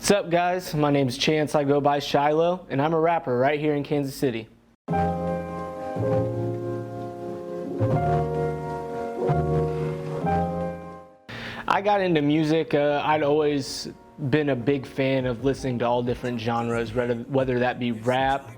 What's up, guys? My name's Chance. I go by Shilow, and I'm a rapper right here in Kansas City. I got into music. I'd always been a big fan of listening to all different genres, whether that be rap,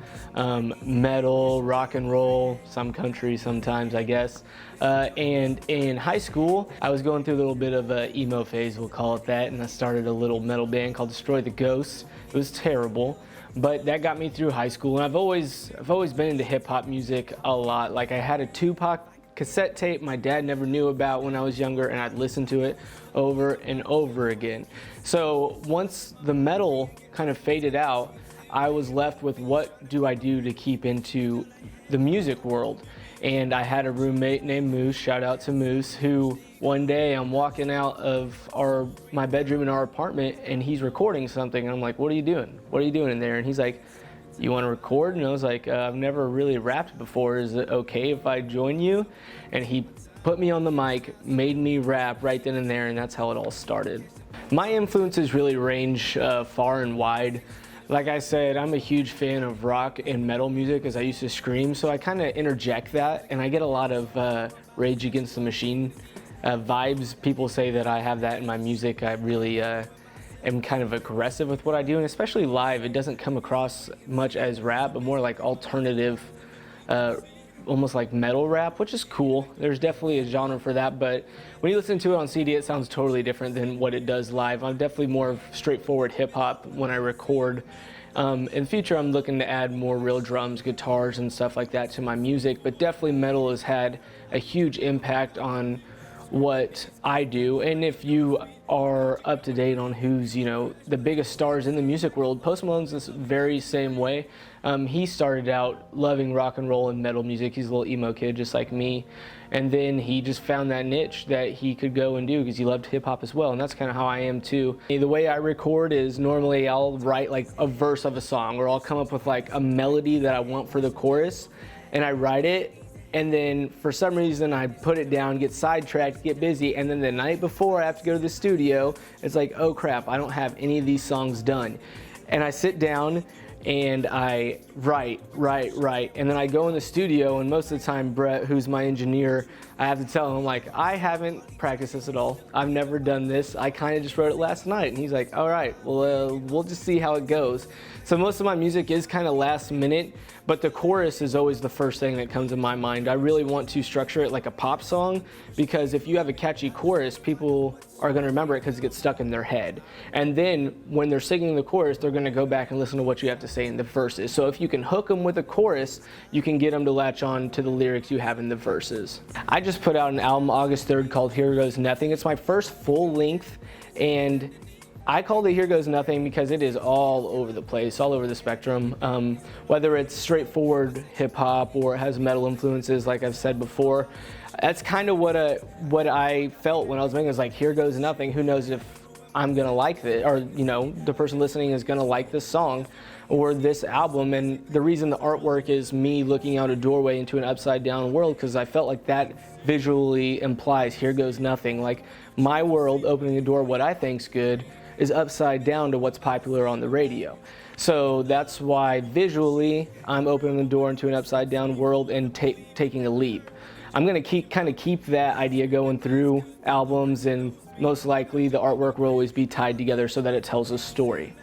metal, rock and roll, some country sometimes, I guess. And in high school, I was going through a little bit of an emo phase, we'll call it that, and I started a little metal band called Destroy the Ghosts. It was terrible, but that got me through high school, and I've always been into hip-hop music a lot. Like, I had a Tupac cassette tape my dad never knew about when I was younger, and I'd listen to it over and over again. So once the metal kind of faded out, I was left with what do I do to keep into the music world. And I had a roommate named Moose, shout out to Moose, who one day I'm walking out of my bedroom in our apartment and he's recording something, and I'm like, what are you doing? What are you doing in there? And he's like, you want to record? And I was like, I've never really rapped before. Is it okay if I join you? And he put me on the mic, made me rap right then and there, and that's how it all started. My influences really range far and wide. Like I said, I'm a huge fan of rock and metal music as I used to scream, so I kind of interject that, and I get a lot of Rage Against the Machine vibes. People say that I have that in my music. I really am kind of aggressive with what I do, and especially live, it doesn't come across much as rap, but more like alternative, almost like metal rap, which is cool. There's definitely a genre for that, but when you listen to it on CD, it sounds totally different than what it does live. I'm definitely more of straightforward hip-hop when I record. In the future, I'm looking to add more real drums, guitars, and stuff like that to my music, but definitely metal has had a huge impact on what I do. And if you are up to date on who's, the biggest stars in the music world, Post Malone's this very same way. He started out loving rock and roll and metal music. He's a little emo kid just like me. And then he just found that niche that he could go and do because he loved hip hop as well. And that's kind of how I am too. The way I record is normally I'll write like a verse of a song, or I'll come up with like a melody that I want for the chorus, and I write it. And then for some reason I put it down, get sidetracked, get busy, and then the night before I have to go to the studio, it's like, oh crap, I don't have any of these songs done. And I sit down and I write, and then I go in the studio, and most of the time Brett, who's my engineer, I have to tell him, like, I haven't practiced this at all. I've never done this. I kind of just wrote it last night. And he's like, all right, well, we'll just see how it goes. So most of my music is kind of last minute, but the chorus is always the first thing that comes in my mind. I really want to structure it like a pop song, because if you have a catchy chorus, people are going to remember it because it gets stuck in their head. And then when they're singing the chorus, they're going to go back and listen to what you have to say in the verses. So if you can hook them with a chorus, you can get them to latch on to the lyrics you have in the verses. I just put out an album August 3rd called Here Goes Nothing. It's my first full length, and I called it Here Goes Nothing because it is all over the place, all over the spectrum. Whether it's straightforward hip hop or it has metal influences, like I've said before. That's kind of what I felt when I was making it. Was like, here goes nothing. Who knows if I'm gonna like this, or the person listening is gonna like this song or this album. And the reason the artwork is me looking out a doorway into an upside down world, because I felt like that visually implies here goes nothing. Like, my world opening the door, what I think's good, is upside down to what's popular on the radio. So that's why visually I'm opening the door into an upside down world and taking a leap. I'm gonna keep that idea going through albums, and most likely the artwork will always be tied together so that it tells a story.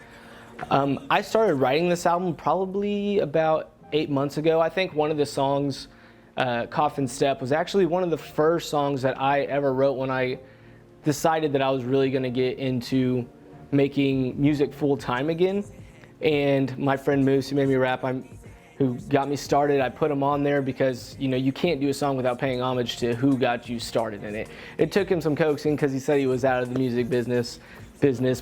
I started writing this album probably about 8 months ago. I think one of the songs, Coffin Step, was actually one of the first songs that I ever wrote when I decided that I was really gonna get into making music full time again. And my friend Moose, who made me rap, who got me started, I put him on there because you can't do a song without paying homage to who got you started in it. It took him some coaxing because he said he was out of the music business,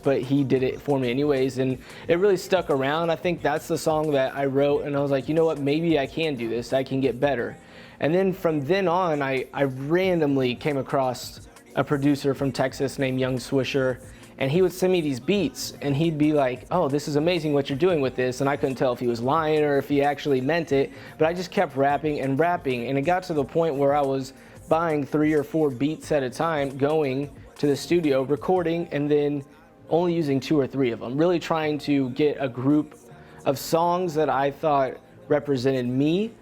but he did it for me anyways, and it really stuck around. I think that's the song that I wrote, and I was like, you know what, maybe I can do this, I can get better. And then from then on, I randomly came across a producer from Texas named Young Swisher, and he would send me these beats, and he'd be like, oh, this is amazing what you're doing with this. And I couldn't tell if he was lying or if he actually meant it, but I just kept rapping, and it got to the point where I was buying 3 or 4 beats at a time, going to the studio, recording, and then only using 2 or 3 of them, really trying to get a group of songs that I thought represented me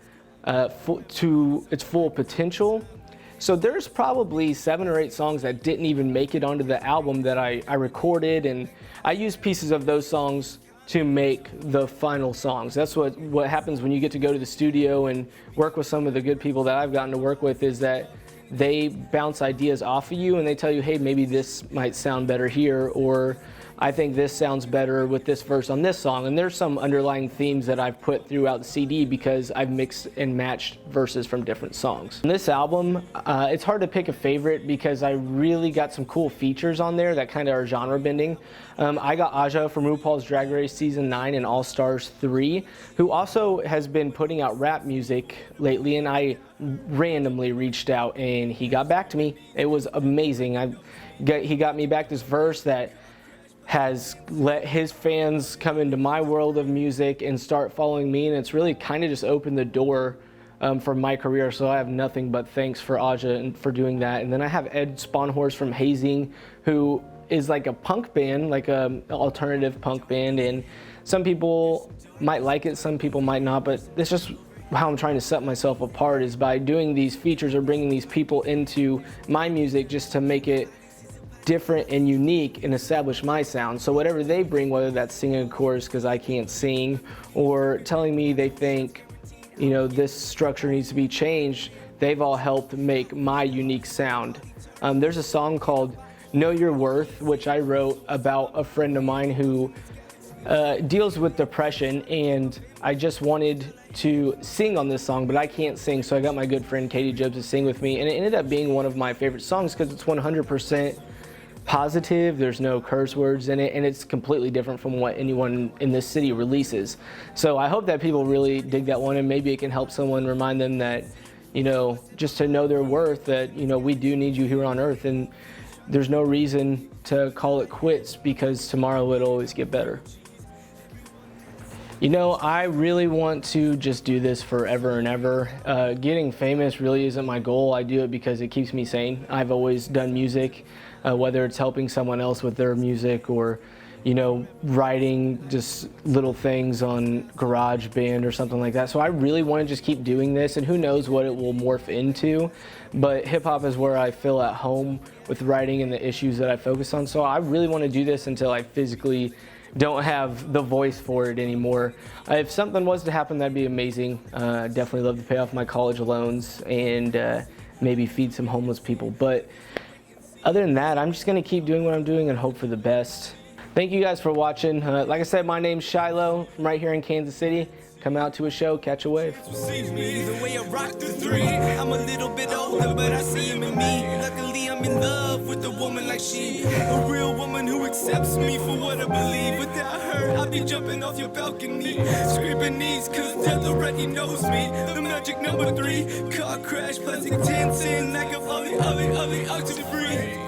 to its full potential. So there's probably 7 or 8 songs that didn't even make it onto the album that I recorded, and I used pieces of those songs to make the final songs. That's what happens when you get to go to the studio and work with some of the good people that I've gotten to work with, is that they bounce ideas off of you and they tell you, hey, maybe this might sound better here, or I think this sounds better with this verse on this song. And there's some underlying themes that I've put throughout the CD because I've mixed and matched verses from different songs. On this album, it's hard to pick a favorite because I really got some cool features on there that kind of are genre bending. I got Aja from RuPaul's Drag Race Season 9 and All Stars 3, who also has been putting out rap music lately, and I randomly reached out and he got back to me. It was amazing. He got me back this verse that has let his fans come into my world of music and start following me, and it's really kind of just opened the door for my career. So I have nothing but thanks for Aja for doing that. And then I have Ed Sponhorse from Hazing, who is like a punk band, like a alternative punk band, and some people might like it, some people might not, but it's just how I'm trying to set myself apart, is by doing these features or bringing these people into my music just to make it different and unique and establish my sound. So whatever they bring, whether that's singing a chorus because I can't sing, or telling me they think, you know, this structure needs to be changed, they've all helped make my unique sound. There's a song called Know Your Worth, which I wrote about a friend of mine who deals with depression, and I just wanted to sing on this song, but I can't sing, so I got my good friend Katie Jobs to sing with me, and it ended up being one of my favorite songs because it's 100% positive, there's no curse words in it, and it's completely different from what anyone in this city releases. So I hope that people really dig that one, and maybe it can help someone remind them that, you know, just to know their worth, that, you know, we do need you here on earth, and there's no reason to call it quits because tomorrow it'll always get better. You know, I really want to just do this forever and ever. Getting famous really isn't my goal. I do it because it keeps me sane. I've always done music, whether it's helping someone else with their music or, you know, writing just little things on GarageBand or something like that. So I really want to just keep doing this, and who knows what it will morph into. But hip hop is where I feel at home with writing and the issues that I focus on. So I really want to do this until I physically don't have the voice for it anymore. If something was to happen, that'd be amazing. Definitely love to pay off my college loans and maybe feed some homeless people. But other than that, I'm just gonna keep doing what I'm doing and hope for the best. Thank you guys for watching. Like I said, my name's Shiloh from right here in Kansas City. Come out to a show, catch a wave. The way I rock the 3, I'm a little bit older, but I see him in me. Luckily, I'm in love with a woman like she, a real woman who accepts me for what I believe. Without her, I'll be jumping off your balcony, scraping knees, cause death already knows me. The magic number 3, car crash, plastic tints in like a ollie, to free.